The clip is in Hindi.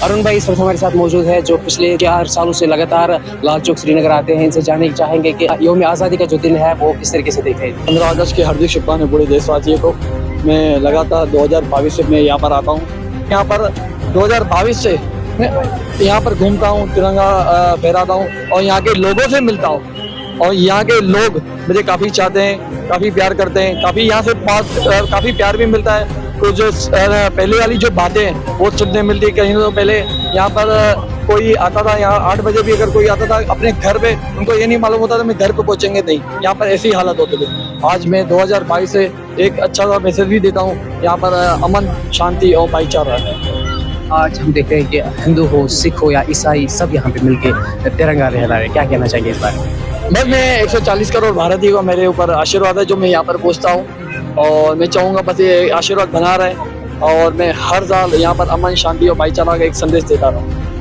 अरुण भाई इस वक्त हमारे साथ मौजूद है, जो पिछले 4 सालों से लगातार लाल चौक श्रीनगर आते हैं। इनसे जानना चाहेंगे कि यौम आज़ादी का जो दिन है वो किस तरीके से देखें। 15 अगस्त की हार्दिक शुभकामनाएं पूरे देशवासियों को। मैं लगातार 2022 से मैं यहाँ पर आता हूँ। यहाँ पर 2022 से मैं यहाँ पर घूमता हूँ, तिरंगा फहराता हूँ और यहाँ के लोगों से मिलता हूँ। और यहाँ के लोग मुझे काफ़ी चाहते हैं, काफ़ी प्यार करते हैं, काफ़ी यहाँ से पास काफ़ी प्यार भी मिलता है। तो जो पहले वाली जो बातें हैं वो सुनने मिलती है। कहीं तो पहले यहाँ पर कोई आता था, यहाँ 8 बजे भी अगर कोई आता था अपने घर पे, उनको ये नहीं मालूम होता था मैं घर पे पहुंचेंगे नहीं। यहाँ पर ऐसी हालत होती थी। आज मैं 2022 से एक अच्छा सा मैसेज भी देता हूँ। यहाँ पर अमन, शांति और भाईचारा है। आज हम देखते हैं कि हिंदू हो, सिख हो या ईसाई, सब यहाँ पे मिलके तिरंगा लहरा रहे हैं। क्या कहना चाहिए इस बारे में? बस मैं 140 करोड़ भारतीय का मेरे ऊपर आशीर्वाद है जो मैं यहाँ पर पहुँचता हूँ। और मैं चाहूँगा बस ये आशीर्वाद बना रहे और मैं हर साल यहाँ पर अमन, शांति और भाईचारा का एक संदेश देता रहूँ।